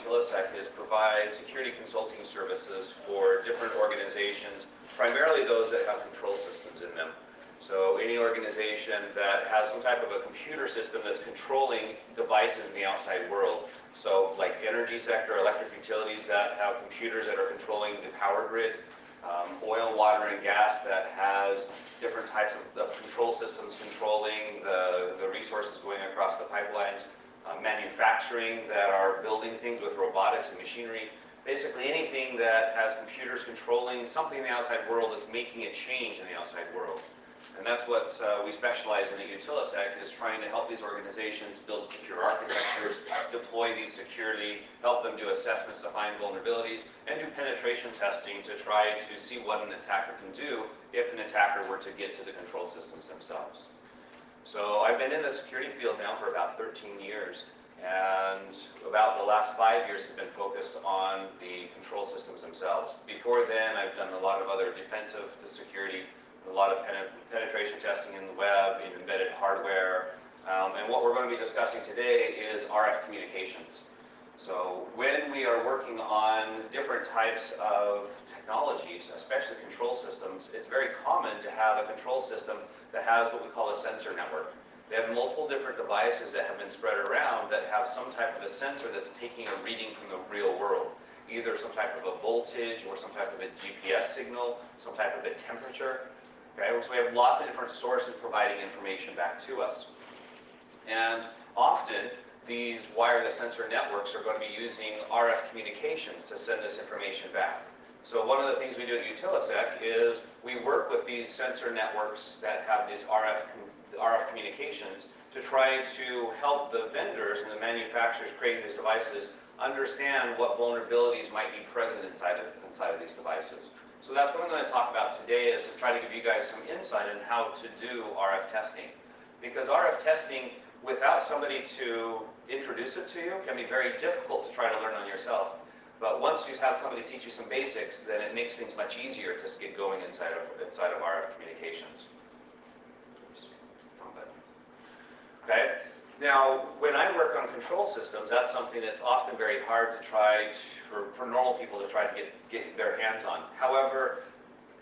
Utilitech is provide security consulting services for different organizations, primarily those that have control systems in them. So any organization that has some type of a computer system that's controlling devices in the outside world. So like energy sector, electric utilities that have computers that are controlling the power grid, oil, water, and gas that has different types of control systems controlling the resources going across the pipelines, manufacturing that are building things with robotics and machinery. Basically anything that has computers controlling something in the outside world that's making a change in the outside world. And that's what we specialize in at Utilitech, is trying to help these organizations build secure architectures, deploy these securely, help them do assessments to find vulnerabilities, and do penetration testing to try to see what an attacker can do if an attacker were to get to the control systems themselves. So I've been in the security field now for about 13 years, and about the last 5 years have been focused on the control systems themselves. Before then, I've done a lot of other defensive to security, a lot of penetration testing in the web, in embedded hardware, and what we're going to be discussing today is RF communications. So when we are working on different types of technologies, especially control systems, it's very common to have a control system that has what we call a sensor network. They have multiple different devices that have been spread around that have some type of a sensor that's taking a reading from the real world. Either some type of a voltage or some type of a GPS signal, some type of a temperature. Okay, so we have lots of different sources providing information back to us. And often, these wireless sensor networks are going to be using RF communications to send this information back. So one of the things we do at Utilitech is we work with these sensor networks that have these RF communications to try to help the vendors and the manufacturers creating these devices understand what vulnerabilities might be present inside of these devices. So that's what I'm going to talk about today, is to try to give you guys some insight on how to do RF testing. Because RF testing, without somebody to introduce it to you, can be very difficult to try to learn on yourself. But once you have somebody teach you some basics, then it makes things much easier to get going inside of RF communications. Oops, wrong button. Okay. Now, when I work on control systems, that's something that's often very hard to for normal people to try to get their hands on. However,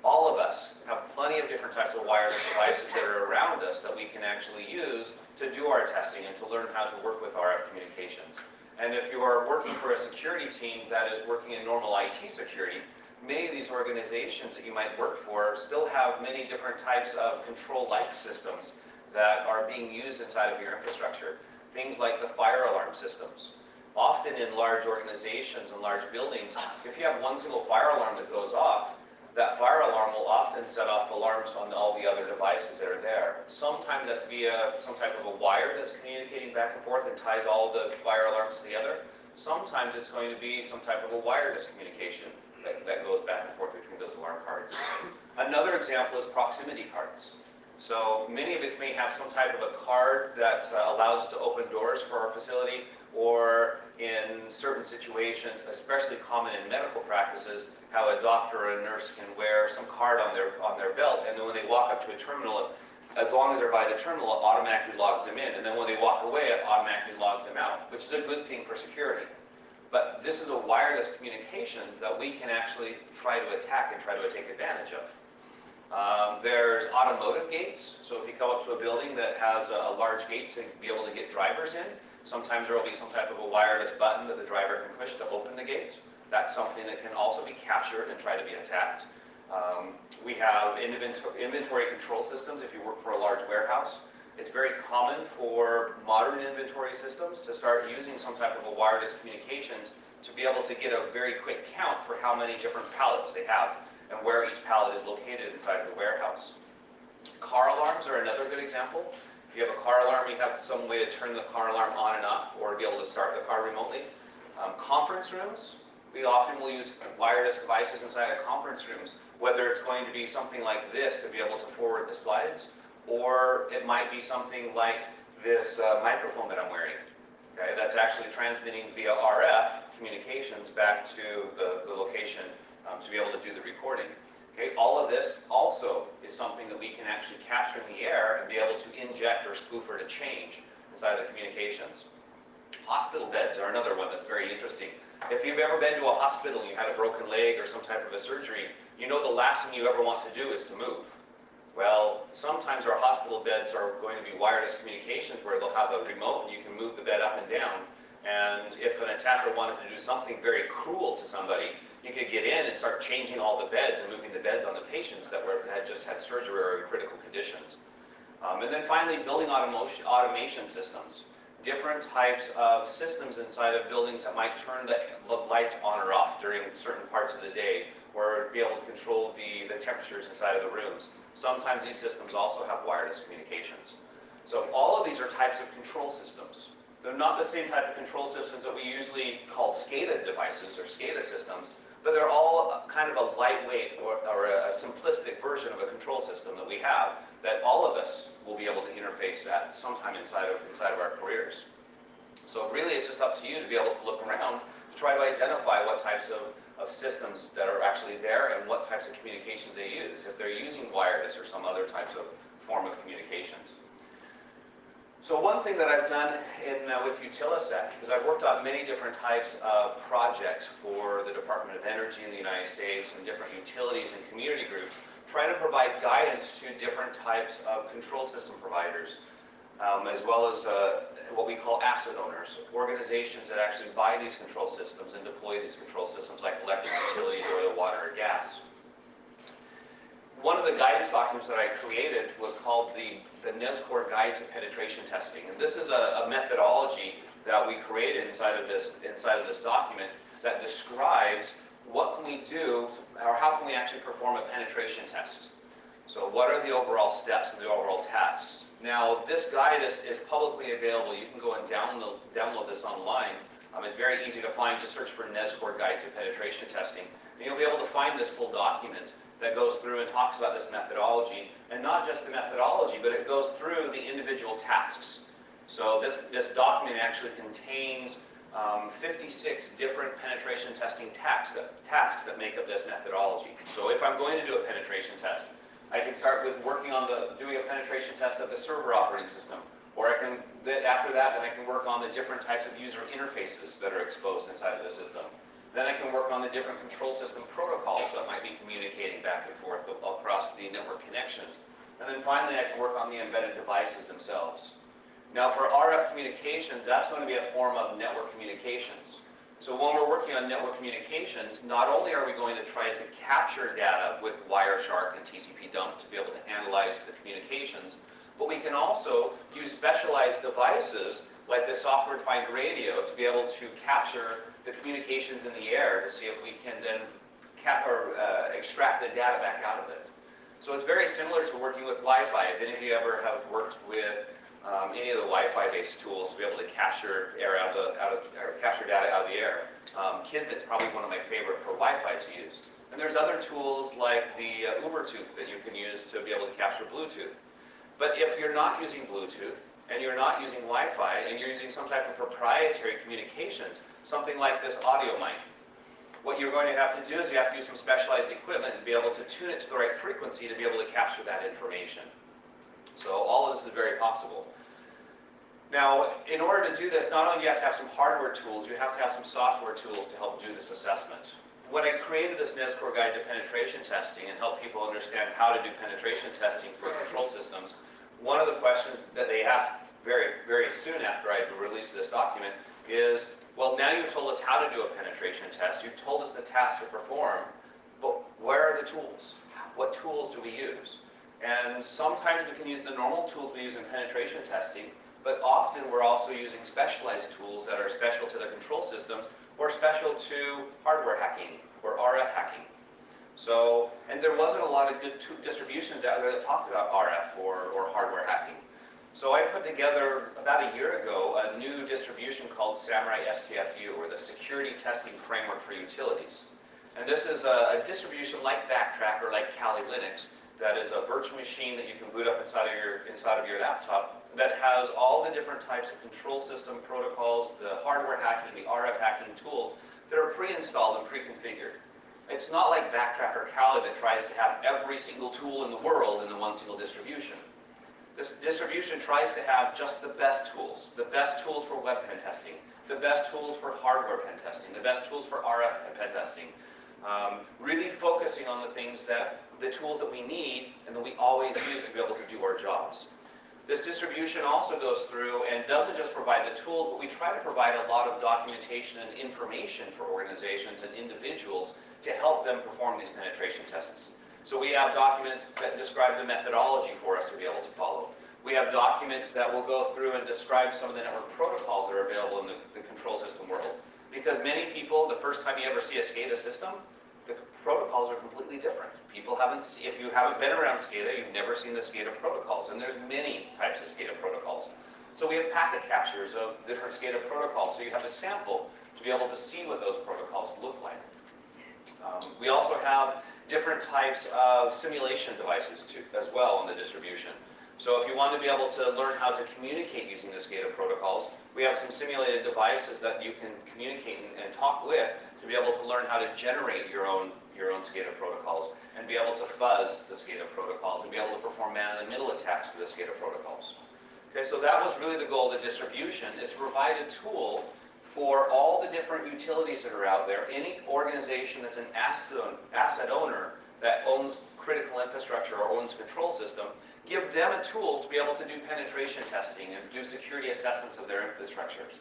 all of us have plenty of different types of wireless devices that are around us that we can actually use to do our testing and to learn how to work with RF communications. And if you are working for a security team that is working in normal IT security, many of these organizations that you might work for still have many different types of control-like systems that are being used inside of your infrastructure. Things like the fire alarm systems. Often in large organizations and large buildings, if you have one single fire alarm that goes off, that fire alarm will often set off alarms on all the other devices that are there. Sometimes that's via some type of a wire that's communicating back and forth and ties all the fire alarms together. Sometimes it's going to be some type of a wireless communication that goes back and forth between those alarm cards. Another example is proximity cards. So many of us may have some type of a card that allows us to open doors for our facility, or in certain situations, especially common in medical practices, how a doctor or a nurse can wear some card on their belt, and then when they walk up to a terminal, as long as they're by the terminal, it automatically logs them in, and then when they walk away, it automatically logs them out, which is a good thing for security. But this is a wireless communications that we can actually try to attack and try to take advantage of. There's automotive gates, so if you come up to a building that has a large gate to be able to get drivers in, sometimes there will be some type of a wireless button that the driver can push to open the gate. That's something that can also be captured and try to be attacked. We have inventory control systems if you work for a large warehouse. It's very common for modern inventory systems to start using some type of a wireless communications to be able to get a very quick count for how many different pallets they have and where each pallet is located inside of the warehouse. Car alarms are another good example. If you have a car alarm, you have some way to turn the car alarm on and off or be able to start the car remotely. Conference rooms, we often will use wireless devices inside of conference rooms, whether it's going to be something like this to be able to forward the slides, or it might be something like this microphone that I'm wearing. Okay, that's actually transmitting via RF communications back to the location to be able to do the recording. Okay, all of this also is something that we can actually capture in the air and be able to inject or spoof or to change inside of the communications. Hospital beds are another one that's very interesting. If you've ever been to a hospital and you had a broken leg or some type of a surgery, you know the last thing you ever want to do is to move. Well, sometimes our hospital beds are going to be wireless communications where they'll have a remote and you can move the bed up and down. And if an attacker wanted to do something very cruel to somebody, you could get in and start changing all the beds and moving the beds on the patients that had just had surgery or in critical conditions. And then finally, building automation systems. Different types of systems inside of buildings that might turn the lights on or off during certain parts of the day, or be able to control the temperatures inside of the rooms. Sometimes these systems also have wireless communications. So all of these are types of control systems. They're not the same type of control systems that we usually call SCADA devices or SCADA systems, but they're all kind of a lightweight or a simplistic version of a control system that we have that all of us will be able to interface at sometime inside of our careers. So really it's just up to you to be able to look around to try to identify what types of systems that are actually there and what types of communications they use, if they're using wireless or some other types of form of communications. So one thing that I've done with Utilisec is I've worked on many different types of projects for the Department of Energy in the United States and different utilities and community groups, trying to provide guidance to different types of control system providers, as well as what we call asset owners, organizations that actually buy these control systems and deploy these control systems like electric utilities, oil, water, or gas. One of the guidance documents that I created was called the NESCOR Guide to Penetration Testing. And this is a methodology that we created inside of this document that describes what can we do, or how can we actually perform a penetration test. So what are the overall steps and the overall tasks? Now, this guide is publicly available. You can go and download this online. It's very easy to find. Just search for NESCOR Guide to Penetration Testing. And you'll be able to find this full document that goes through and talks about this methodology, and not just the methodology, but it goes through the individual tasks. So this document actually contains 56 different penetration testing tasks that make up this methodology. So if I'm going to do a penetration test, I can start with working on doing a penetration test of the server operating system, or after that, then I can work on the different types of user interfaces that are exposed inside of the system. Then I can work on the different control system protocols that might be communicating back and forth across the network connections. And then finally, I can work on the embedded devices themselves. Now for RF communications, that's going to be a form of network communications. So when we're working on network communications, not only are we going to try to capture data with Wireshark and TCP dump to be able to analyze the communications, but we can also use specialized devices like the software-defined radio to be able to capture the communications in the air to see if we can then extract the data back out of it. So it's very similar to working with Wi-Fi. If any of you ever have worked with any of the Wi-Fi based tools to be able to capture capture data out of the air, Kismet's probably one of my favorite for Wi-Fi to use. And there's other tools like the Ubertooth that you can use to be able to capture Bluetooth. But if you're not using Bluetooth and you're not using Wi-Fi and you're using some type of proprietary communications, something like this audio mic, what you're going to have to do is you have to use some specialized equipment and be able to tune it to the right frequency to be able to capture that information. So all of this is very possible. Now, in order to do this, not only do you have to have some hardware tools, you have to have some software tools to help do this assessment. When I created this NESCOR Guide to Penetration Testing and help people understand how to do penetration testing for control systems, one of the questions that they asked very, very soon after I released this document is, well, now you've told us how to do a penetration test, you've told us the task to perform, but where are the tools? What tools do we use? And sometimes we can use the normal tools we use in penetration testing, but often we're also using specialized tools that are special to the control systems or special to hardware hacking or RF hacking. So, and there wasn't a lot of good distributions out there that talked about RF or hardware hacking. So I put together, about a year ago, a new distribution called Samurai STFU, or the Security Testing Framework for Utilities. And this is a distribution like Backtrack or like Kali Linux that is a virtual machine that you can boot up inside of your laptop that has all the different types of control system protocols, the hardware hacking, the RF hacking tools that are pre-installed and pre-configured. It's not like Backtrack or Kali that tries to have every single tool in the world in the one single distribution. This distribution tries to have just the best tools for web pen testing, the best tools for hardware pen testing, the best tools for RF pen testing, really focusing on the tools that we need and that we always use to be able to do our jobs. This distribution also goes through and doesn't just provide the tools, but we try to provide a lot of documentation and information for organizations and individuals to help them perform these penetration tests. So we have documents that describe the methodology for us to be able to follow. We have documents that will go through and describe some of the network protocols that are available in the control system world. Because many people, the first time you ever see a SCADA system, the protocols are completely different. If you haven't been around SCADA, you've never seen the SCADA protocols, and there's many types of SCADA protocols. So we have packet captures of different SCADA protocols, so you have a sample to be able to see what those protocols look like. We also have different types of simulation devices as well on the distribution. So if you want to be able to learn how to communicate using the SCADA protocols, we have some simulated devices that you can communicate and talk with to be able to learn how to generate your own SCADA protocols and be able to fuzz the SCADA protocols and be able to perform man-in-the-middle attacks to the SCADA protocols. Okay, so that was really the goal of the distribution, is to provide a tool for all the different utilities that are out there. Any organization that's an asset owner that owns critical infrastructure or owns control system, give them a tool to be able to do penetration testing and do security assessments of their infrastructures.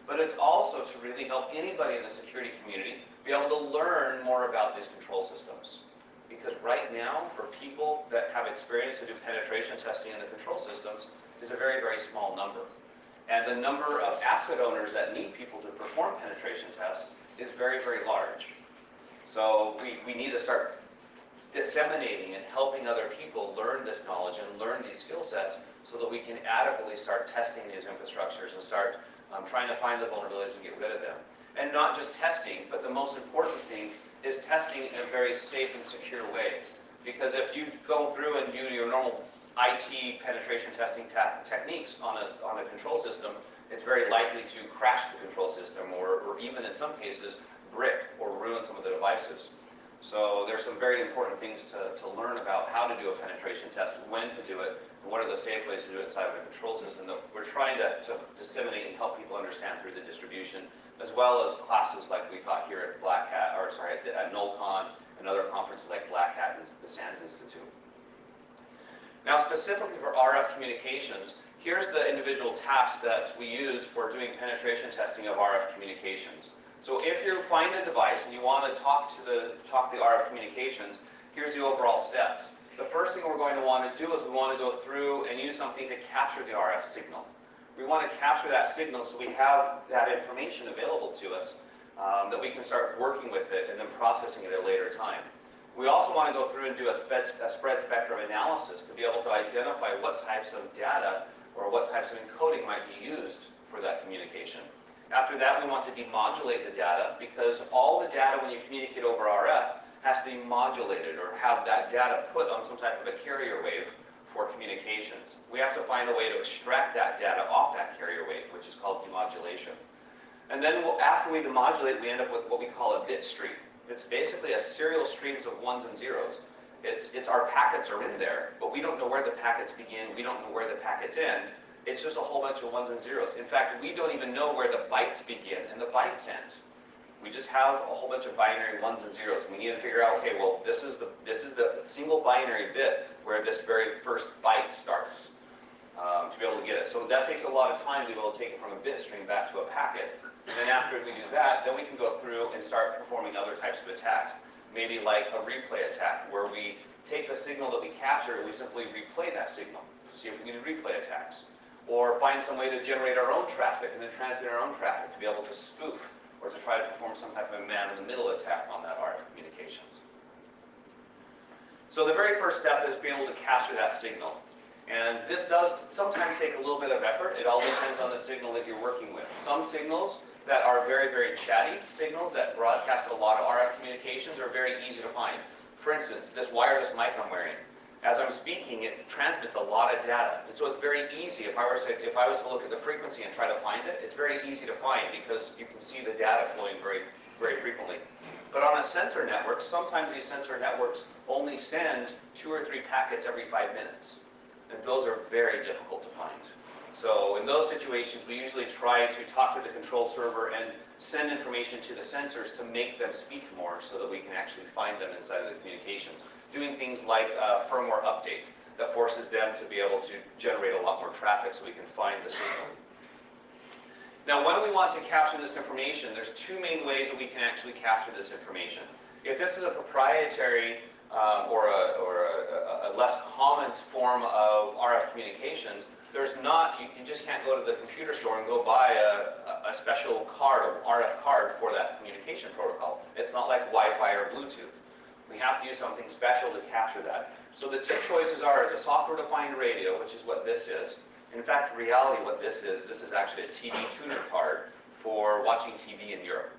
But it's also to really help anybody in the security community be able to learn more about these control systems. Because right now, for people that have experience to do penetration testing in the control systems is a very, very small number. And the number of asset owners that need people to perform penetration tests is very, very large. So we need to start disseminating and helping other people learn this knowledge and learn these skill sets so that we can adequately start testing these infrastructures and start trying to find the vulnerabilities and get rid of them. And not just testing, but the most important thing is testing in a very safe and secure way. Because if you go through and do your normal IT penetration testing techniques on a control system, it's very likely to crash the control system or even in some cases brick or ruin some of the devices. So there's some very important things to learn about how to do a penetration test, when to do it, and what are the safe ways to do it inside of a control system that we're trying to disseminate and help people understand through the distribution, as well as classes like we taught here at at NOLCON and other conferences like Black Hat and the SANS Institute. Now specifically for RF communications, here's the individual tasks that we use for doing penetration testing of RF communications. So if you find a device and you want to talk the RF communications, here's the overall steps. The first thing we're going to want to do is we want to go through and use something to capture the RF signal. We want to capture that signal so we have that information available to us, that we can start working with it and then processing it at a later time. We also want to go through and do a spread spectrum analysis to be able to identify what types of data or what types of encoding might be used for that communication. After that, we want to demodulate the data because all the data when you communicate over RF has to be modulated or have that data put on some type of a carrier wave for communications. We have to find a way to extract that data off that carrier wave, which is called demodulation. And then after we demodulate, we end up with what we call a bit stream. It's basically a serial streams of ones and zeros. It's our packets are in there, but we don't know where the packets begin, we don't know where the packets end. It's just a whole bunch of ones and zeros. In fact, we don't even know where the bytes begin and the bytes end. We just have a whole bunch of binary ones and zeros. We need to figure out, okay, well, this is the single binary bit where this very first byte starts to be able to get it. So that takes a lot of time to be able to take it from a bit stream back to a packet. And then after we do that, then we can go through and start performing other types of attacks. Maybe like a replay attack, where we take the signal that we capture and we simply replay that signal to see if we can do replay attacks. Or find some way to generate our own traffic and then transmit our own traffic to be able to spoof or to try to perform some type of a man-in-the-middle attack on that RF communications. So the very first step is being able to capture that signal. And this does sometimes take a little bit of effort. It all depends on the signal that you're working with. Some signals that are very, very chatty signals that broadcast a lot of RF communications are very easy to find. For instance, this wireless mic I'm wearing. As I'm speaking, it transmits a lot of data. And so it's very easy, if I was to look at the frequency and try to find it, it's very easy to find because you can see the data flowing very, very frequently. But on a sensor network, sometimes these sensor networks only send 2 or 3 packets every 5 minutes. and those are very difficult to find. So in those situations, we usually try to talk to the control server and send information to the sensors to make them speak more so that we can actually find them inside of the communications. Doing things like a firmware update that forces them to be able to generate a lot more traffic so we can find the signal. Now, when we want to capture this information, there's two main ways that we can actually capture this information. If this is a proprietary or a less common form of RF communications, there's not, you just can't go to the computer store and go buy a special card, an RF card for that communication protocol. It's not like Wi-Fi or Bluetooth. We have to use something special to capture that. So the two choices are a software-defined radio, which is what this is. In fact, in reality, what this is actually a TV tuner card for watching TV in Europe.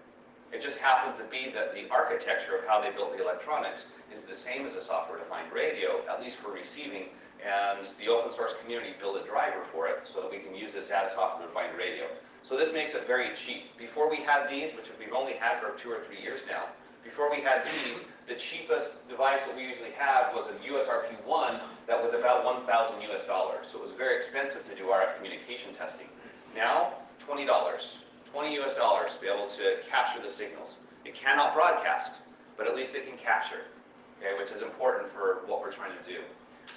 It just happens to be that the architecture of how they built the electronics is the same as a software-defined radio, at least for receiving, and the open source community built a driver for it so that we can use this as software-defined radio. So this makes it very cheap. Before we had these, which we've only had for 2 or 3 years now, before we had these, the cheapest device that we usually had was a USRP1 that was about $1,000 US. So it was very expensive to do RF communication testing. Now, $20 US to be able to capture the signals. It cannot broadcast, but at least it can capture, okay, which is important for what we're trying to do.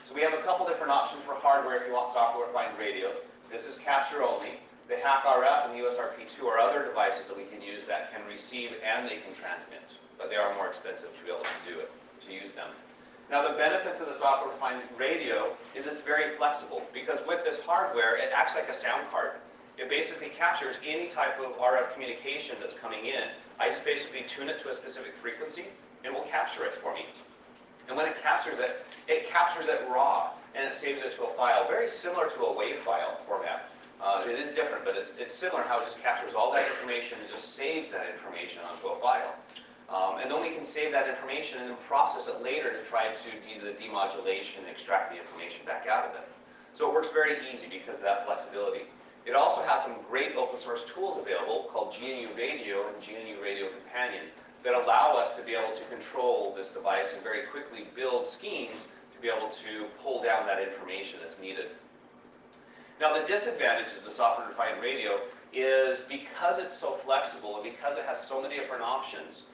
So we have a couple different options for hardware if you want software-defined radios. This is capture only. The HackRF and the USRP2 are other devices that we can use that can receive and they can transmit, but they are more expensive to be able to do it, to use them. Now the benefits of the software-defined radio is it's very flexible because with this hardware, it acts like a sound card. It basically captures any type of RF communication that's coming in. I just basically tune it to a specific frequency and it will capture it for me. And when it captures it raw and it saves it to a file, very similar to a WAV file format. It is different, but it's similar how it just captures all that information and just saves that information onto a file. And then we can save that information and then process it later to try to do the demodulation and extract the information back out of it. So it works very easy because of that flexibility. It also has some great open source tools available called GNU Radio and GNU Radio Companion that allow us to be able to control this device and very quickly build schemes to be able to pull down that information that's needed. Now the disadvantages of the software-defined radio is because it's so flexible and because it has so many different options,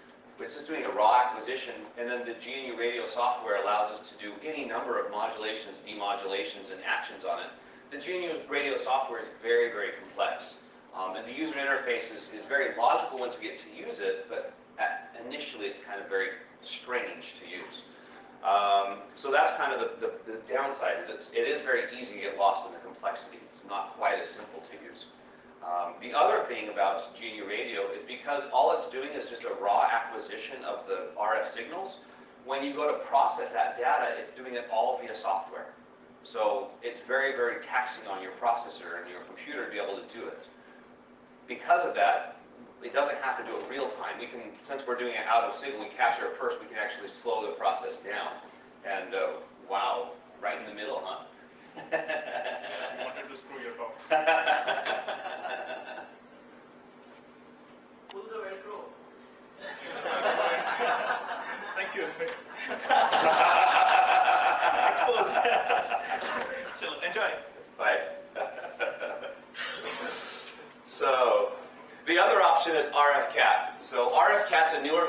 it's just doing a raw acquisition, and then the GNU radio software allows us to do any number of modulations, demodulations, and actions on it. The GNU radio software is very, very complex. And the user interface is very logical once we get to use it, but initially it's kind of very strange to use. So that's kind of the downside. It is very easy to get lost in the complexity. It's not quite as simple to use. The other thing about GNU Radio is because all it's doing is just a raw acquisition of the RF signals. When you go to process that data, it's doing it all via software. So it's very, very taxing on your processor and your computer to be able to do it. Because of that, it doesn't have to do it real time. We can, since we're doing it out of signal, we capture it first, we can actually slow the process down. And wow, right in the middle, huh? I wanted to screw your box. Pull the Velcro. Thank you. Exposed. Chill, enjoy. Bye. So, the other option is RFCAT. So RFCAT's a newer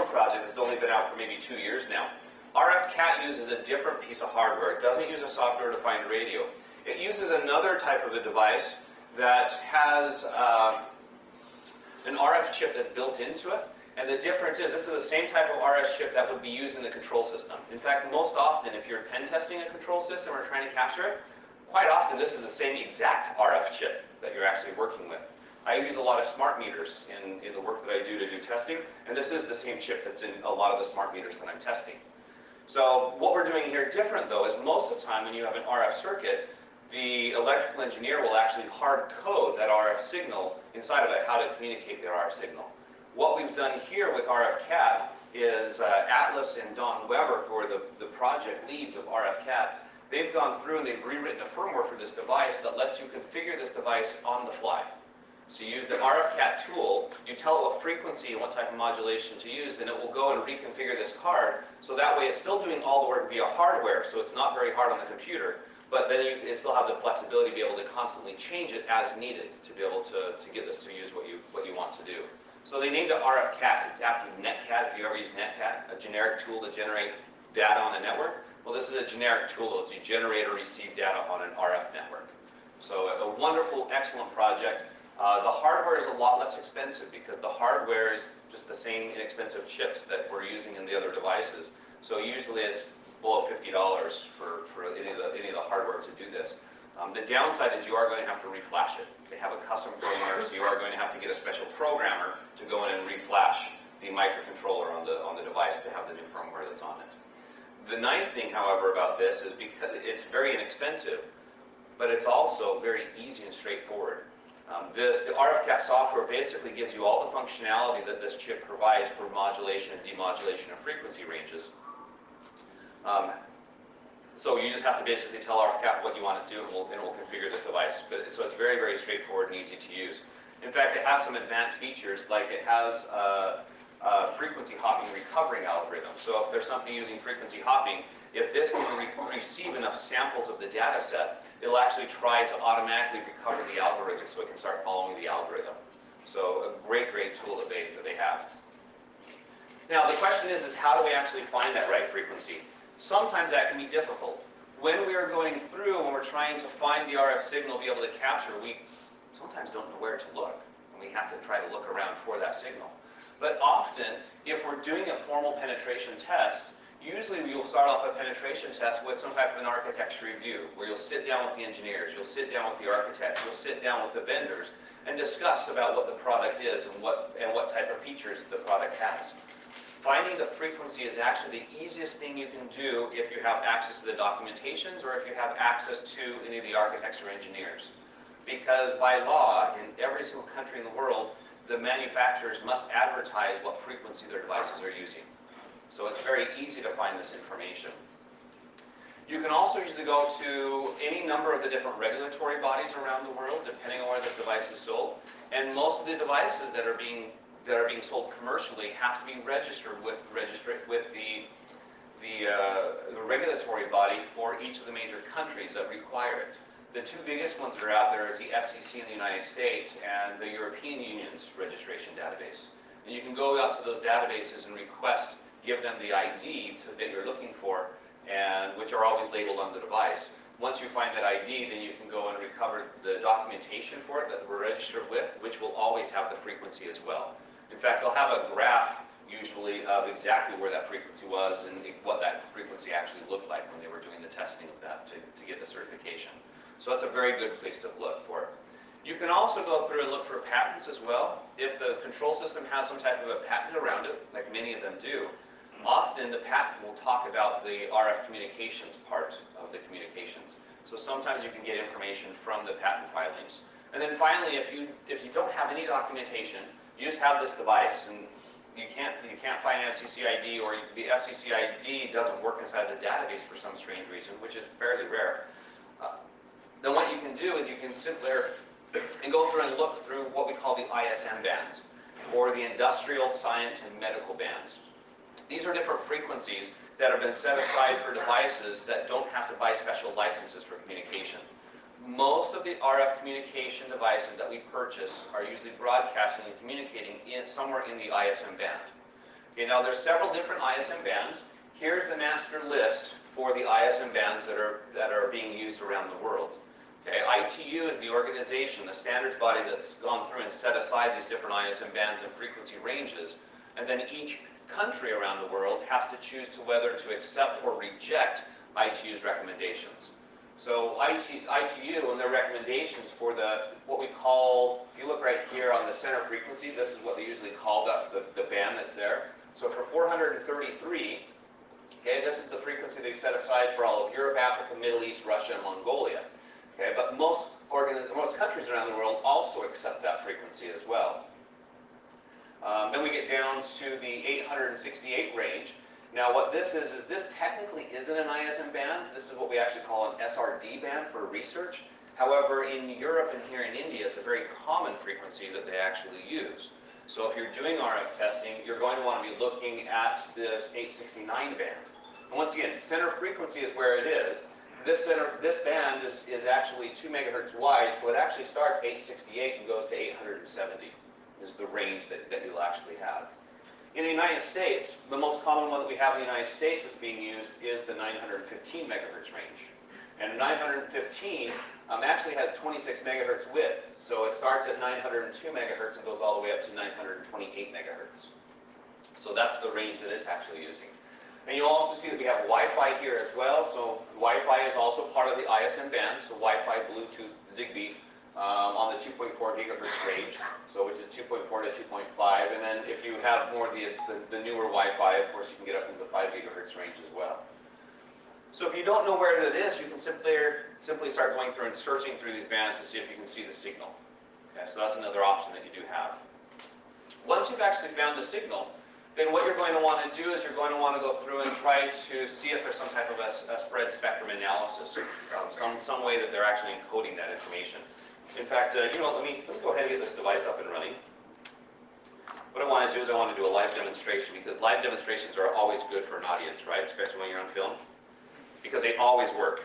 project that's only been out for maybe 2 years now. RFCAT uses a different piece of hardware. It doesn't use a software-defined radio. It uses another type of a device that has an RF chip that's built into it. And the difference is, this is the same type of RF chip that would be used in the control system. In fact, most often, if you're pen testing a control system or trying to capture it, quite often this is the same exact RF chip that you're actually working with. I use a lot of smart meters in the work that I do to do testing, and this is the same chip that's in a lot of the smart meters that I'm testing. So what we're doing here different, though, is most of the time when you have an RF circuit, the electrical engineer will actually hard code that RF signal inside of it, how to communicate the RF signal. What we've done here with RFCAT is Atlas and Don Weber, who are the project leads of RFCAT, they've gone through and they've rewritten a firmware for this device that lets you configure this device on the fly. So you use the RFCAT tool, you tell it what frequency and what type of modulation to use, and it will go and reconfigure this card, so that way it's still doing all the work via hardware, so it's not very hard on the computer, but then you still have the flexibility to be able to constantly change it as needed to be able to get this to use what you want to do. So they named it RFCAT. It's after NetCat, if you ever use NetCat, a generic tool to generate data on a network. Well, this is a generic tool as you generate or receive data on an RF network. So a wonderful, excellent project. The hardware is a lot less expensive because the hardware is just the same inexpensive chips that we're using in the other devices. So usually it's below $50 for any of the hardware to do this. The downside is you are going to have to reflash it. They have a custom firmware, so you are going to have to get a special programmer to go in and reflash the microcontroller on the device to have the new firmware that's on it. The nice thing, however, about this is because it's very inexpensive, but it's also very easy and straightforward. The RFCAT software basically gives you all the functionality that this chip provides for modulation and demodulation of frequency ranges. So you just have to basically tell RFCAT what you want it to do, and we'll configure this device. So it's very, very straightforward and easy to use. In fact, it has some advanced features, like it has a frequency hopping recovering algorithm. So if there's something using frequency hopping, if this can receive enough samples of the data set, it'll actually try to automatically recover the algorithm so it can start following the algorithm. So a great, great tool that they have. Now the question is how do we actually find that right frequency? Sometimes that can be difficult. When we are going through, when we're trying to find the RF signal, be able to capture, we sometimes don't know where to look. And we have to try to look around for that signal. But often, if we're doing a formal penetration test, usually we will start off a penetration test with some type of an architecture review, where you'll sit down with the engineers, you'll sit down with the architects, you'll sit down with the vendors, and discuss about what the product is and what type of features the product has. Finding the frequency is actually the easiest thing you can do if you have access to the documentations or if you have access to any of the architects or engineers. Because by law, in every single country in the world, the manufacturers must advertise what frequency their devices are using. So it's very easy to find this information. You can also usually go to any number of the different regulatory bodies around the world, depending on where this device is sold. And most of the devices that are being sold commercially have to be registered with the regulatory body for each of the major countries that require it. The two biggest ones that are out there is the FCC in the United States and the European Union's registration database. And you can go out to those databases and request, give them the ID that you're looking for, and which are always labeled on the device. Once you find that ID, then you can go and recover the documentation for it that we're registered with, which will always have the frequency as well. In fact, they'll have a graph usually of exactly where that frequency was and what that frequency actually looked like when they were doing the testing of that to get the certification. So that's a very good place to look for it. You can also go through and look for patents as well. If the control system has some type of a patent around it, like many of them do, often the patent will talk about the RF communications part of the communications. So sometimes you can get information from the patent filings. And then finally, if you don't have any documentation, you just have this device and you can't find an FCC ID, or the FCC ID doesn't work inside the database for some strange reason, which is fairly rare. Then what you can do is you can sit there and go through and look through what we call the ISM bands, or the industrial, science, and medical bands. These are different frequencies that have been set aside for devices that don't have to buy special licenses for communication. Most of the RF communication devices that we purchase are usually broadcasting and communicating somewhere in the ISM band. Okay, now there's several different ISM bands. Here's the master list for the ISM bands that are being used around the world. Okay, ITU is the organization, the standards body that's gone through and set aside these different ISM bands and frequency ranges, and then each country around the world has to choose to whether to accept or reject ITU's recommendations. So ITU and their recommendations for what we call, if you look right here on the center frequency, this is what they usually call the band that's there. So for 433, okay, this is the frequency they've set aside for all of Europe, Africa, Middle East, Russia, and Mongolia. Okay, but most countries around the world also accept that frequency as well. Then we get down to the 868 range. Now what this is this technically isn't an ISM band. This is what we actually call an SRD band for research. However, in Europe and here in India, it's a very common frequency that they actually use. So if you're doing RF testing, you're going to want to be looking at this 869 band. And once again, center frequency is where it is. This band is actually 2 megahertz wide, so it actually starts 868 and goes to 870 is the range that you'll actually have. In the United States, the most common one that we have in the United States that's being used is the 915 megahertz range. And 915 actually has 26 megahertz width, so it starts at 902 megahertz and goes all the way up to 928 megahertz. So that's the range that it's actually using. And you'll also see that we have Wi-Fi here as well. So Wi-Fi is also part of the ISM band, so Wi-Fi, Bluetooth, Zigbee on the 2.4 gigahertz range, so which is 2.4 to 2.5. And then if you have more of the newer Wi-Fi, of course, you can get up into the 5 gigahertz range as well. So if you don't know where it is, you can simply start going through and searching through these bands to see if you can see the signal. Okay, so that's another option that you do have. Once you've actually found the signal, then what you're going to want to do is you're going to want to go through and try to see if there's some type of a spread spectrum analysis, or some way that they're actually encoding that information. In fact, let me go ahead and get this device up and running. What I want to do is I want to do a live demonstration, because live demonstrations are always good for an audience, right? Especially when you're on film, because they always work.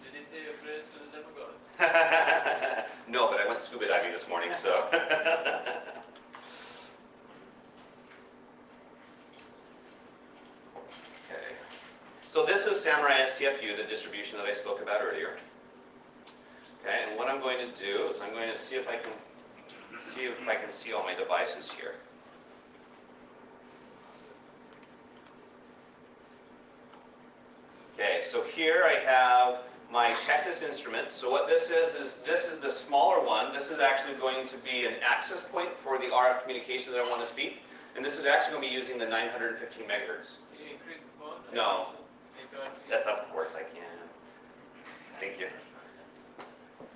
Did he say your phrase never goes? No, but I went scuba diving this morning, so. So this is Samurai STFU, the distribution that I spoke about earlier. Okay, and what I'm going to do is I'm going to see if I can see all my devices here. Okay, so here I have my Texas Instruments. So what this is the smaller one. This is actually going to be an access point for the RF communication that I want to speak. And this is actually going to be using the 915 megahertz. Can you increase the phone? No. Yes, of course I can. Thank you.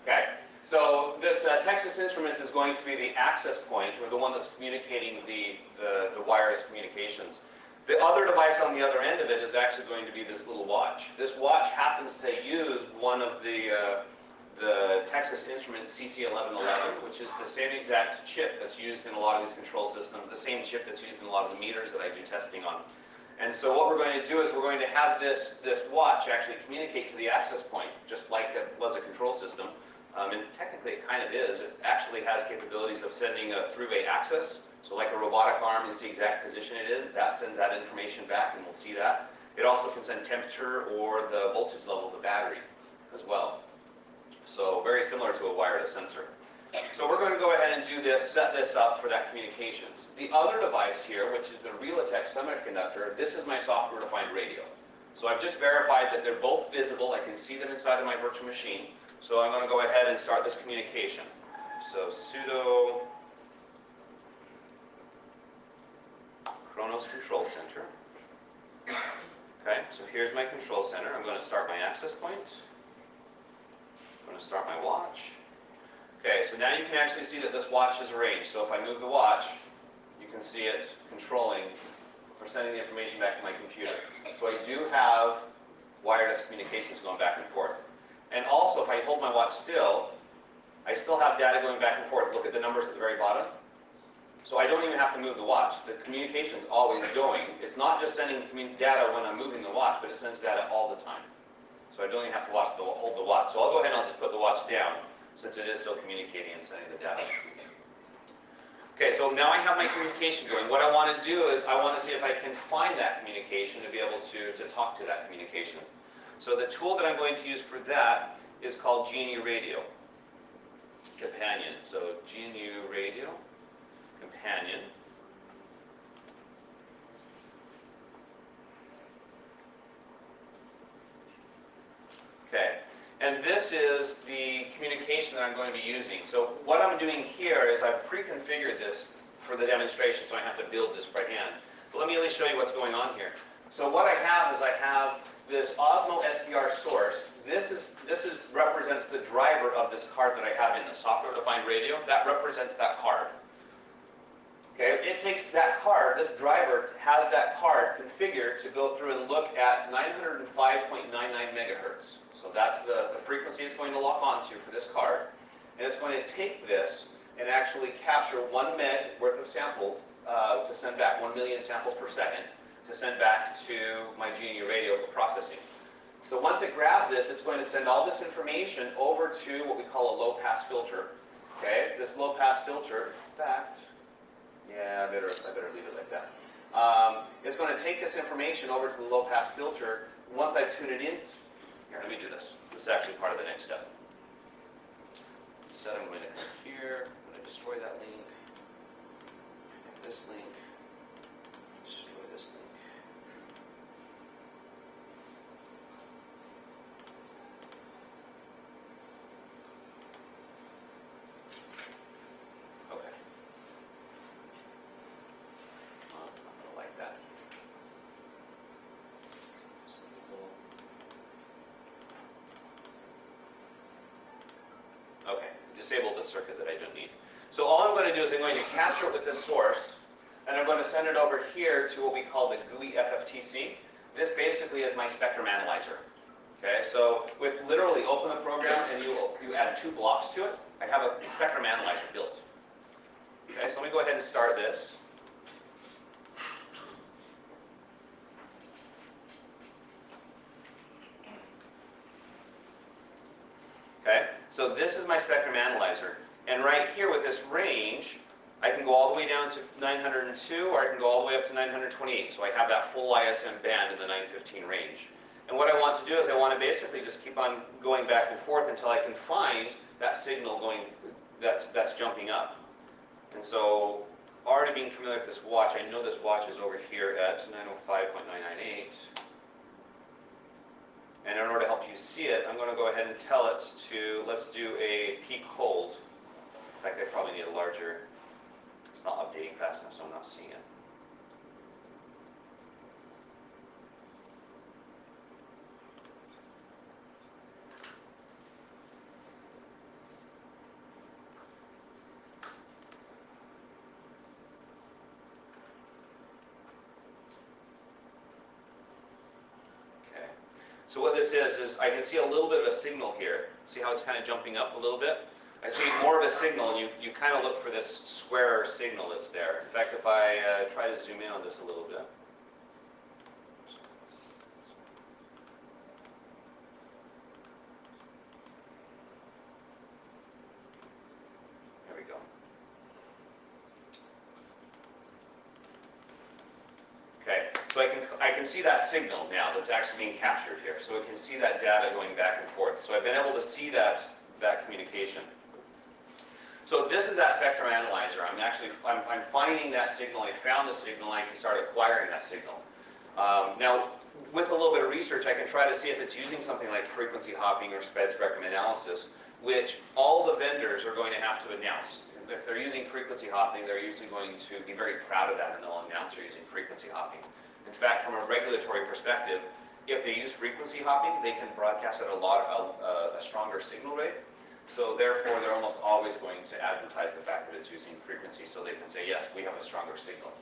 Okay, so this Texas Instruments is going to be the access point, or the one that's communicating the wireless communications. The other device on the other end of it is actually going to be this little watch. This watch happens to use one of the Texas Instruments CC1111, which is the same exact chip that's used in a lot of these control systems, the same chip that's used in a lot of the meters that I do testing on. And so what we're going to do is we're going to have this watch actually communicate to the access point, just like it was a control system. And technically it kind of is. It actually has capabilities of sending a three-way access. So like a robotic arm is the exact position it is. That sends that information back, and we'll see that. It also can send temperature or the voltage level of the battery as well. So very similar to a wireless sensor. So we're going to go ahead and do this, set this up for that communications. The other device here, which is the Realtek semiconductor, this is my software-defined radio. So I've just verified that they're both visible. I can see them inside of my virtual machine. So I'm going to go ahead and start this communication. So sudo Kronos Control Center. Okay, so here's my control center. I'm going to start my access point. I'm going to start my watch. Okay, so now you can actually see that this watch is arranged. So if I move the watch, you can see it controlling or sending the information back to my computer. So I do have wireless communications going back and forth. And also, if I hold my watch still, I still have data going back and forth. Look at the numbers at the very bottom. So I don't even have to move the watch. The communication's always going. It's not just sending data when I'm moving the watch, but it sends data all the time. So I don't even have to hold the watch. So I'll go ahead and I'll just put the watch down, since it is still communicating and sending the data. Okay, so now I have my communication going. What I want to do is I want to see if I can find that communication to be able to talk to that communication. So the tool that I'm going to use for that is called GNU Radio Companion. So GNU Radio Companion. Okay, and this is the communication that I'm going to be using. So what I'm doing here is I've pre-configured this for the demonstration, so I have to build this by hand. But let me at least show you what's going on here. So what I have is I have this Osmo SPR source. This represents the driver of this card that I have in the software-defined radio. That represents that card. Okay, it takes that card, this driver has that card configured to go through and look at 905.99 megahertz. So that's the frequency it's going to lock onto for this card. And it's going to take this and actually capture 1 meg worth of samples to send back, 1 million samples per second, to send back to my Genie radio for processing. So once it grabs this, it's going to send all this information over to what we call a low-pass filter. Okay, this low-pass filter, in fact, yeah, I better leave it like that. It's going to take this information over to the low-pass filter. Once I tune it in, here, let me do this. This is actually part of the next step. So I'm going to come here, I'm going to destroy that link, this link, destroy this link. Okay. Well, it's not going to like that. Okay, disable the circuit that I don't need. So all I'm going to do is I'm going to capture it with this source, and I'm going to send it over here to what we call the GUI FFTC. This basically is my spectrum analyzer. Okay, so with literally open the program and you add 2 blocks to it, I have a spectrum analyzer built. Okay, so let me go ahead and start this. Okay, so this is my spectrum analyzer. And right here with this range, I can go all the way down to 902 or I can go all the way up to 928. So I have that full ISM band in the 915 range. And what I want to do is I want to basically just keep on going back and forth until I can find that signal going that's jumping up. And so already being familiar with this watch, I know this watch is over here at 905.998. And in order to help you see it, I'm going to go ahead and tell it to, let's do a peak hold. In fact, I probably need a larger, it's not updating fast enough, so I'm not seeing it. So what this is I can see a little bit of a signal here. See how it's kind of jumping up a little bit? I see more of a signal, and you kind of look for this square signal that's there. In fact, if I try to zoom in on this a little bit. There we go. Okay, so I can see that signal now that's actually being captured here. So it can see that data going back and forth. So I've been able to see that communication. So this is that spectrum analyzer. I'm finding that signal. I found the signal. I can start acquiring that signal. Now, with a little bit of research, I can try to see if it's using something like frequency hopping or spectrum analysis, which all the vendors are going to have to announce. If they're using frequency hopping, they're usually going to be very proud of that, and they'll announce they're using frequency hopping. In fact, from a regulatory perspective, if they use frequency hopping, they can broadcast at a stronger signal rate. So therefore, they're almost always going to advertise the fact that it's using frequency, so they can say, yes, we have a stronger signal.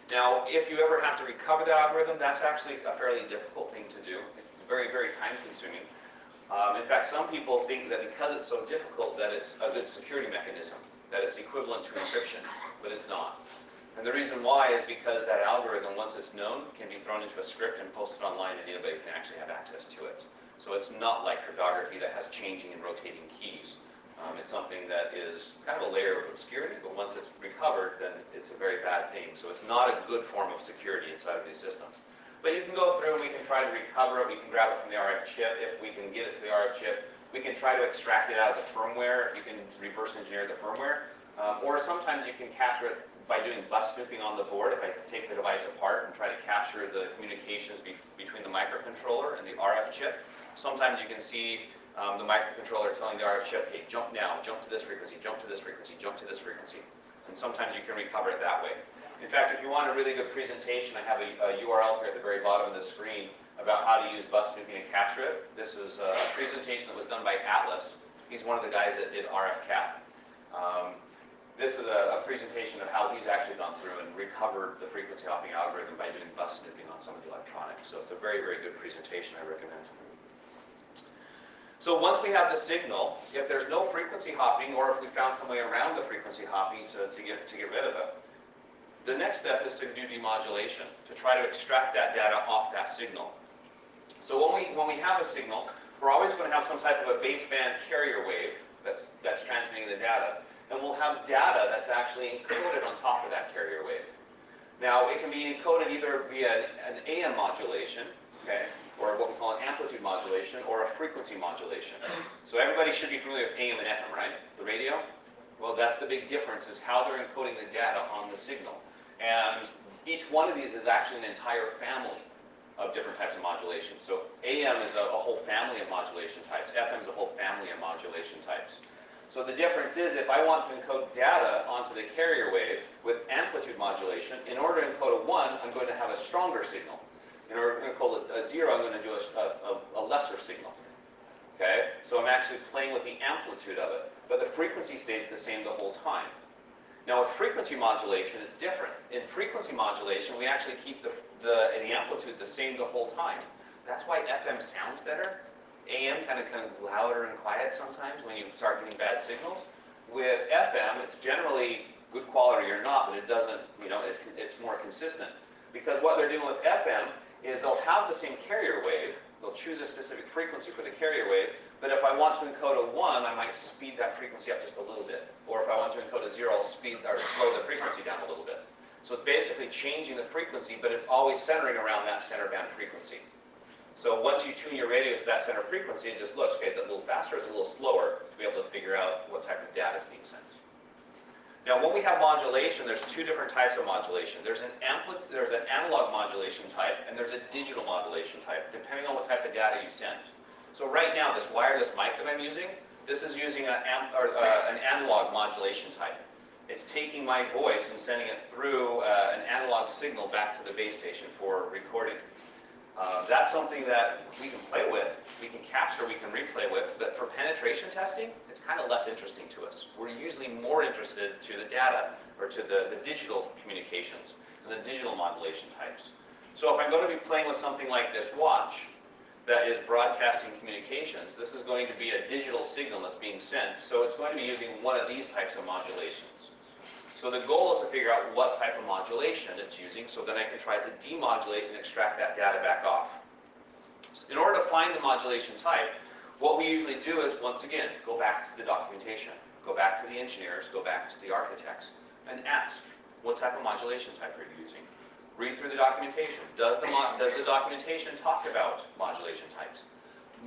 Now, if you ever have to recover the algorithm, that's actually a fairly difficult thing to do. It's very, very time consuming. In fact, some people think that because it's so difficult that it's a good security mechanism, that it's equivalent to encryption, but it's not. And the reason why is because that algorithm, once it's known, can be thrown into a script and posted online, and anybody can actually have access to it. So it's not like cryptography that has changing and rotating keys. It's something that is kind of a layer of obscurity, but once it's recovered, then it's a very bad thing. So it's not a good form of security inside of these systems. But you can go through and we can try to recover it. We can grab it from the RF chip. If we can get it to the RF chip, we can try to extract it out of the firmware, if you can reverse engineer the firmware. Or sometimes you can capture it by doing bus snooping on the board. If I take the device apart and try to capture the communications between the microcontroller and the RF chip, sometimes you can see the microcontroller telling the RF chip, hey, jump now, jump to this frequency, jump to this frequency, jump to this frequency. And sometimes you can recover it that way. In fact, if you want a really good presentation, I have a URL here at the very bottom of the screen about how to use bus snooping and capture it. This is a presentation that was done by Atlas. He's one of the guys that did RF cap. This is a presentation of how he's actually gone through and recovered the frequency hopping algorithm by doing bus snipping on some of the electronics. So it's a very, very good presentation I recommend. So once we have the signal, if there's no frequency hopping, or if we found some way around the frequency hopping to get rid of it, the next step is to do demodulation, to try to extract that data off that signal. So when we have a signal, we're always going to have some type of a baseband carrier wave that's transmitting the data. And we'll have data that's actually encoded on top of that carrier wave. Now, it can be encoded either via an AM modulation, okay, or what we call an amplitude modulation, or a frequency modulation. So everybody should be familiar with AM and FM, right? The radio? Well, that's the big difference, is how they're encoding the data on the signal. And each one of these is actually an entire family of different types of modulation. So AM is a whole family of modulation types. FM is a whole family of modulation types. So the difference is, if I want to encode data onto the carrier wave with amplitude modulation, in order to encode a 1, I'm going to have a stronger signal. In order to encode a 0, I'm going to do a lesser signal. Okay? So I'm actually playing with the amplitude of it, but the frequency stays the same the whole time. Now with frequency modulation, it's different. In frequency modulation, we actually keep the amplitude the same the whole time. That's why FM sounds better. AM kind of louder and quiet sometimes when you start getting bad signals. With FM, it's generally good quality or not, but it doesn't, it's more consistent. Because what they're doing with FM is they'll have the same carrier wave, they'll choose a specific frequency for the carrier wave, but if I want to encode a 1, I might speed that frequency up just a little bit. Or if I want to encode a 0, I'll slow the frequency down a little bit. So it's basically changing the frequency, but it's always centering around that center band frequency. So once you tune your radio to that center frequency, it just looks, okay, it's a little faster, it's a little slower, to be able to figure out what type of data is being sent. Now when we have modulation, there's two different types of modulation. There's an analog modulation type, and there's a digital modulation type, depending on what type of data you send. So right now, this wireless mic that I'm using, this is using an analog modulation type. It's taking my voice and sending it through an analog signal back to the base station for recording. That's something that we can play with, we can capture, we can replay with, but for penetration testing, it's kind of less interesting to us. We're usually more interested to the data, or to the digital communications, and the digital modulation types. So if I'm going to be playing with something like this watch, that is broadcasting communications, this is going to be a digital signal that's being sent, so it's going to be using one of these types of modulations. So the goal is to figure out what type of modulation it's using, so then I can try to demodulate and extract that data back off. So in order to find the modulation type, what we usually do is, once again, go back to the documentation, go back to the engineers, go back to the architects, and ask, what type of modulation type are you using? Read through the documentation. Does the documentation talk about modulation types?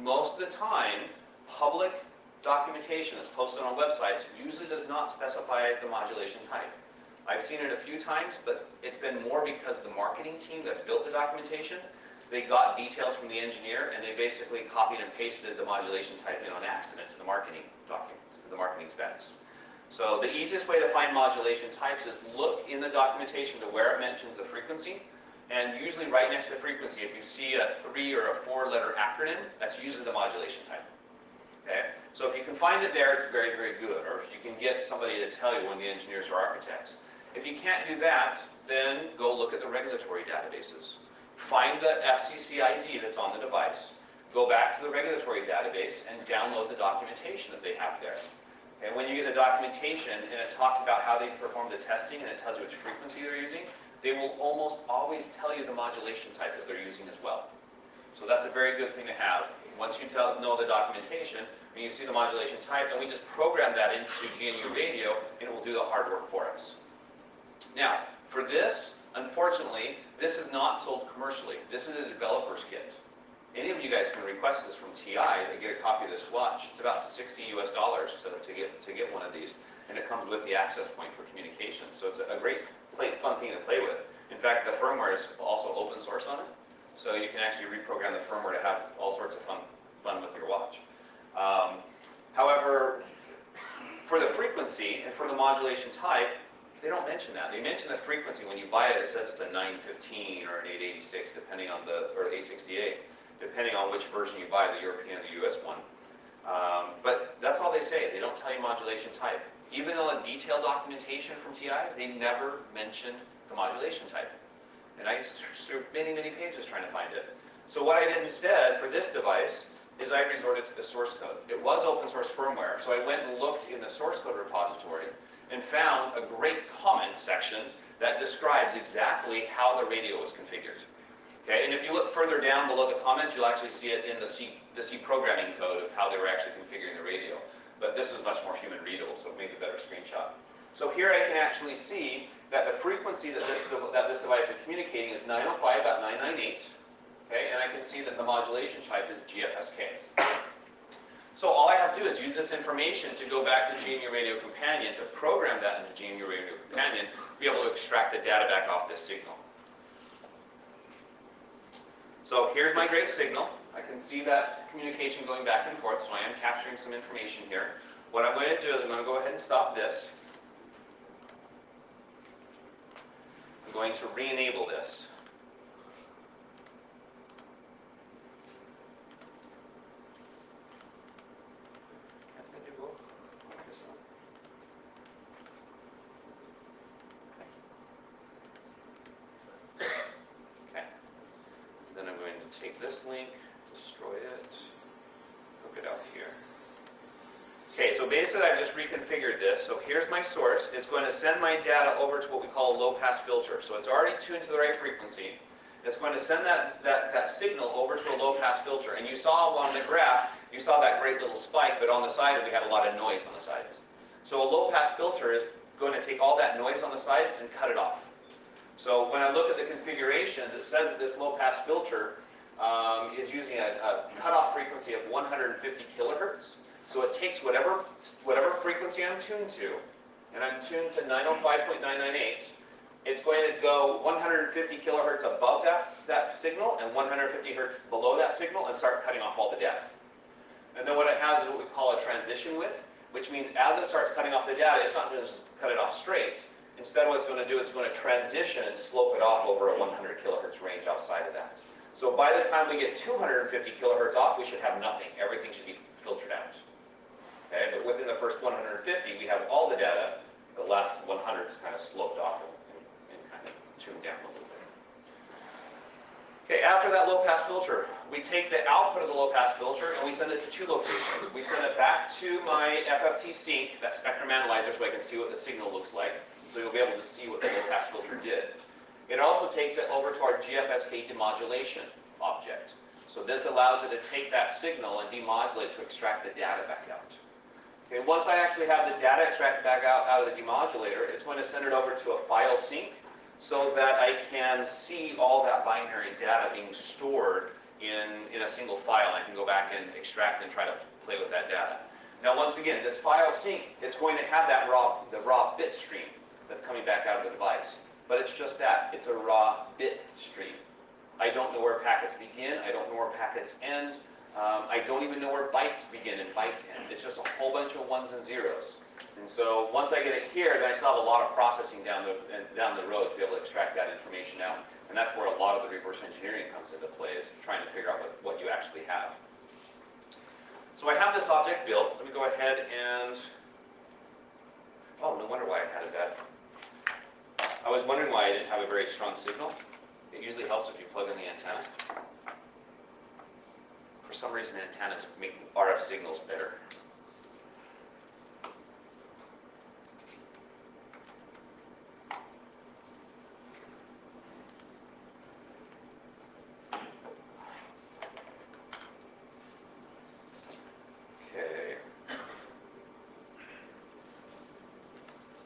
Most of the time, public documentation that's posted on websites usually does not specify the modulation type. I've seen it a few times, but it's been more because the marketing team that built the documentation, they got details from the engineer and they basically copied and pasted the modulation type in on accident to the marketing documents, to the marketing specs. So the easiest way to find modulation types is look in the documentation to where it mentions the frequency, and usually right next to the frequency, if you see a 3 or a 4-letter acronym, that's usually the modulation type. Okay? So if you can find it there, it's very, very good. Or if you can get somebody to tell you, one of the engineers or architects. If you can't do that, then go look at the regulatory databases. Find the FCC ID that's on the device. Go back to the regulatory database and download the documentation that they have there. And when you get the documentation and it talks about how they perform the testing and it tells you which frequency they're using, they will almost always tell you the modulation type that they're using as well. So that's a very good thing to have. Once you know the documentation, and you see the modulation type, then we just program that into GNU Radio, and it will do the hard work for us. Now, for this, unfortunately, this is not sold commercially. This is a developer's kit. Any of you guys can request this from TI to get a copy of this watch. It's about $60 US to get one of these, and it comes with the access point for communication. So it's a great, fun thing to play with. In fact, the firmware is also open source on it, so you can actually reprogram the firmware to have all sorts of fun with your watch. However, for the frequency and for the modulation type, they don't mention that. They mention the frequency. When you buy it, it says it's a 915 or an 886, depending on or 868, depending on which version you buy, the European or the US one. But that's all they say. They don't tell you modulation type. Even in a detailed documentation from TI, they never mention the modulation type. And I searched many, many pages trying to find it. So what I did instead for this device is I resorted to the source code. It was open source firmware, so I went and looked in the source code repository and found a great comment section that describes exactly how the radio was configured. Okay, and if you look further down below the comments, you'll actually see it in the C programming code of how they were actually configuring the radio. But this is much more human readable, so it makes a better screenshot. So here I can actually see that the frequency that this device is communicating is 905.998. Okay, and I can see that the modulation type is GFSK. So all I have to do is use this information to go back to GMU Radio Companion, to program that into GMU Radio Companion, be able to extract the data back off this signal. So here's my great signal. I can see that communication going back and forth, so I am capturing some information here. What I'm going to do is I'm going to go ahead and stop this. I'm going to re-enable this. Take this link, destroy it, hook it out here. Okay, so basically I've just reconfigured this. So here's my source. It's going to send my data over to what we call a low-pass filter. So it's already tuned to the right frequency. It's going to send that signal over to a low-pass filter. And you saw on the graph, you saw that great little spike, but on the side we had a lot of noise on the sides. So a low-pass filter is going to take all that noise on the sides and cut it off. So when I look at the configurations, it says that this low-pass filter is using a cutoff frequency of 150 kilohertz. So it takes whatever frequency I'm tuned to, and I'm tuned to 905.998. It's going to go 150 kilohertz above that signal and 150 hertz below that signal and start cutting off all the data. And then what it has is what we call a transition width, which means as it starts cutting off the data, it's not going to just cut it off straight. Instead, what it's going to do is it's going to transition and slope it off over a 100 kilohertz range outside of that. So by the time we get 250 kilohertz off, we should have nothing. Everything should be filtered out. Okay, but within the first 150, we have all the data. The last 100 is kind of sloped off and kind of tuned down a little bit. Okay, after that low-pass filter, we take the output of the low-pass filter and we send it to two locations. We send it back to my FFT sync, that spectrum analyzer, so I can see what the signal looks like. So you'll be able to see what the low-pass filter did. It also takes it over to our GFSK demodulation object. So this allows it to take that signal and demodulate to extract the data back out. Okay, once I actually have the data extracted back out of the demodulator, it's going to send it over to a file sync so that I can see all that binary data being stored in a single file. I can go back and extract and try to play with that data. Now once again, this file sync, it's going to have the raw bit stream that's coming back out of the device. But it's just that, it's a raw bit stream. I don't know where packets begin, I don't know where packets end, I don't even know where bytes begin and bytes end. It's just a whole bunch of ones and zeros. And so once I get it here, then I still have a lot of processing down the road to be able to extract that information out. And that's where a lot of the reverse engineering comes into play, is trying to figure out what you actually have. So I have this object built. Let me go ahead and, oh, no wonder why I had it bad. I was wondering why I didn't have a very strong signal. It usually helps if you plug in the antenna. For some reason, antennas make RF signals better.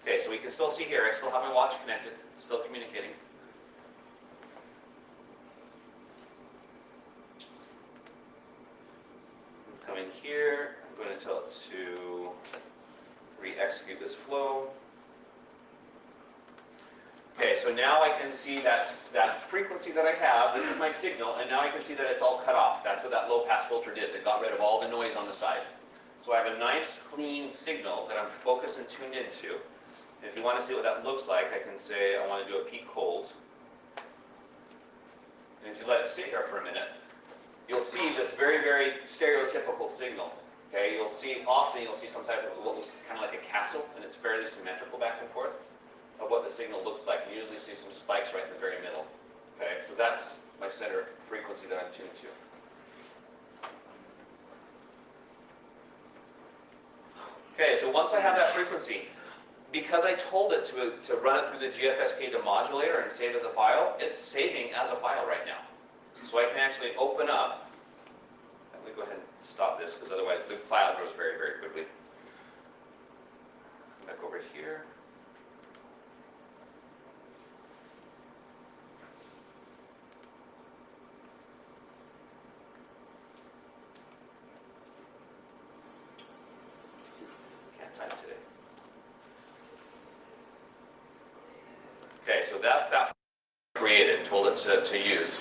Okay, so we can still see here, I still have my watch connected, it's still communicating. I'm coming here, I'm going to tell it to re-execute this flow. Okay, so now I can see that frequency that I have, this is my signal, and now I can see that it's all cut off. That's what that low-pass filter did, it got rid of all the noise on the side. So I have a nice, clean signal that I'm focused and tuned into. If you want to see what that looks like, I can say I want to do a peak hold. And if you let it sit here for a minute, you'll see this very, very stereotypical signal. Okay, often you'll see some type of what looks kind of like a castle, and it's fairly symmetrical back and forth of what the signal looks like. You usually see some spikes right in the very middle. Okay, so that's my center frequency that I'm tuned to. Okay, so once I have that frequency, because I told it to run it through the GFSK demodulator and save as a file, it's saving as a file right now. So I can actually open up. Let me go ahead and stop this because otherwise the file grows very, very quickly. Come back over here. Can't type today. Okay, so that's that created, told it to use.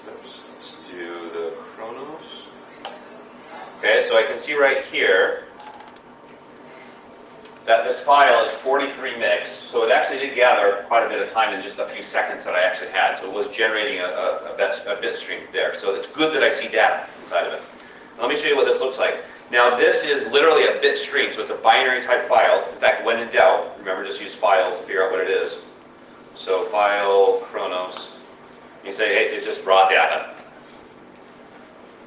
Oops, let's do the Chronos. Okay, so I can see right here that this file is 43 mix, so it actually did gather quite a bit of time in just a few seconds that I actually had, so it was generating a bit stream there. So it's good that I see data inside of it. Let me show you what this looks like. Now this is literally a bit stream, so it's a binary type file. In fact, when in doubt, remember just use file to figure out what it is. So file Chronos, you say, hey, it's just raw data.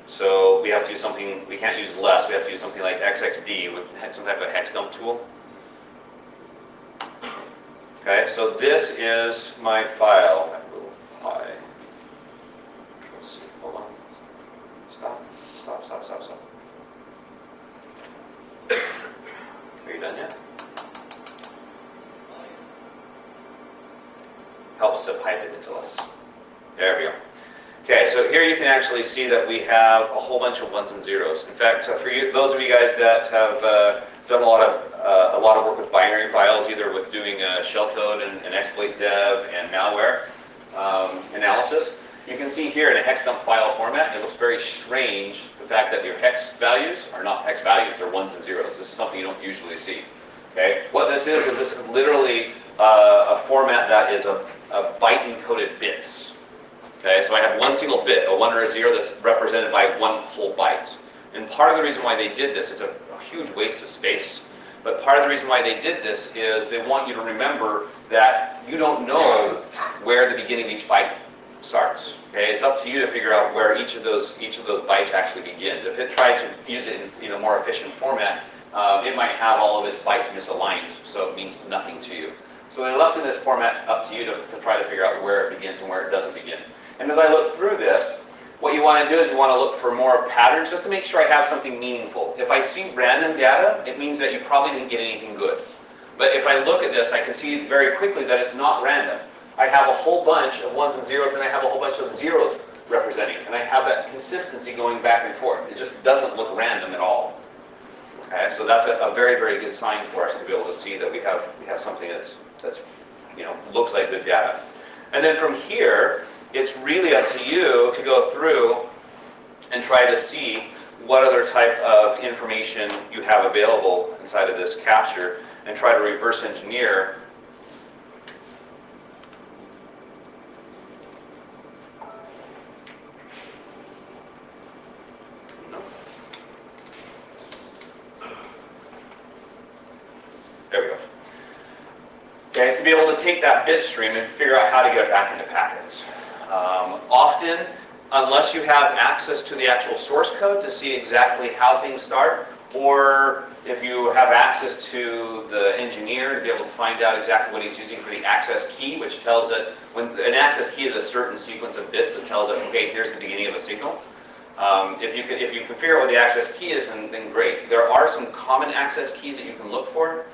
So we have to use something, we can't use less, we have to use something like XXD with some type of hex dump tool. Okay, so this is my file. Let's see, hold on. Stop. Are you done yet? Helps to pipe it into us. There we go. Okay, so here you can actually see that we have a whole bunch of ones and zeros. In fact, for you, those of you guys that have done a lot of work with binary files, either with doing shellcode and exploit dev and malware analysis, you can see here in a hex dump file format, it looks very strange, the fact that your hex values are not hex values, they're ones and zeros. This is something you don't usually see. Okay, what this is this is literally a format that is a byte encoded bits. Okay, so I have one single bit, a 1 or a 0, that's represented by one whole byte. And part of the reason why they did this, it's a huge waste of space, but part of the reason why they did this is they want you to remember that you don't know where the beginning of each byte starts. Okay, it's up to you to figure out where each of those bytes actually begins. If it tried to use it in a more efficient format, it might have all of its bytes misaligned, so it means nothing to you. So they left in this format up to you to try to figure out where it begins and where it doesn't begin. And as I look through this, what you want to do is you want to look for more patterns just to make sure I have something meaningful. If I see random data, it means that you probably didn't get anything good. But if I look at this, I can see very quickly that it's not random. I have a whole bunch of ones and zeros, and I have a whole bunch of zeros representing. And I have that consistency going back and forth. It just doesn't look random at all. Okay, so that's a very, very good sign for us to be able to see that we have something that's looks like good data. And then from here, it's really up to you to go through and try to see what other type of information you have available inside of this capture and try to reverse engineer There we go. Okay, to be able to take that bit stream and figure out how to get it back into packets. Often, unless you have access to the actual source code to see exactly how things start, or if you have access to the engineer to be able to find out exactly what he's using for the access key, which tells it, when an access key is a certain sequence of bits, it tells it, okay, here's the beginning of a signal. If you can figure out what the access key is, then great. There are some common access keys that you can look for.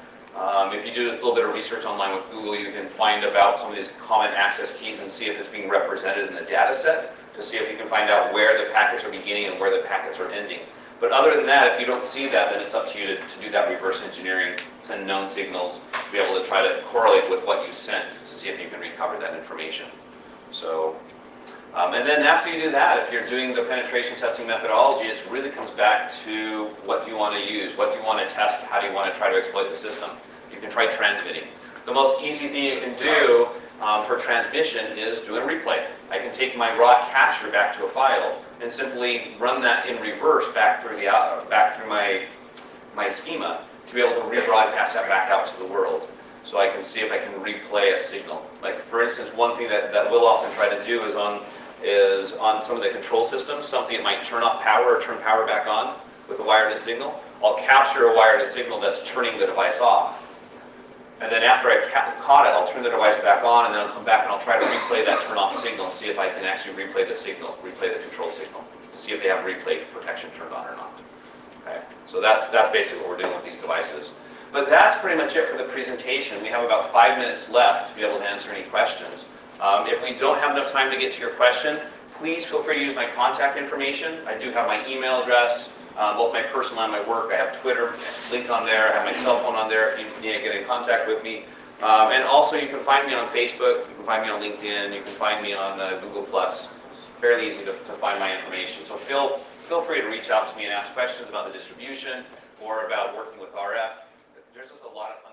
If you do a little bit of research online with Google, you can find about some of these common access keys and see if it's being represented in the data set to see if you can find out where the packets are beginning and where the packets are ending. But other than that, if you don't see that, then it's up to you to do that reverse engineering, send known signals, to be able to try to correlate with what you sent to see if you can recover that information. So, and then after you do that, if you're doing the penetration testing methodology, it really comes back to what do you want to use, what do you want to test, how do you want to try to exploit the system. You can try transmitting. The most easy thing you can do for transmission is do a replay. I can take my raw capture back to a file and simply run that in reverse back through my schema to be able to rebroadcast that back out to the world. So I can see if I can replay a signal. Like for instance, one thing that we'll often try to do is on some of the control systems, something that might turn off power or turn power back on with a wireless signal. I'll capture a wireless signal that's turning the device off. And then after I've caught it, I'll turn the device back on, and then I'll come back and I'll try to replay that turn off signal and see if I can actually replay the signal, replay the control signal, to see if they have replay protection turned on or not. Okay? So that's basically what we're doing with these devices. But that's pretty much it for the presentation. We have about 5 minutes left to be able to answer any questions. If we don't have enough time to get to your question, please feel free to use my contact information. I do have my email address, both my personal and my work. I have Twitter link on there. I have my cell phone on there if you need to get in contact with me. And also you can find me on Facebook, you can find me on LinkedIn, you can find me on Google+. It's fairly easy to find my information. So feel free to reach out to me and ask questions about the distribution or about working with RF. There's just a lot of fun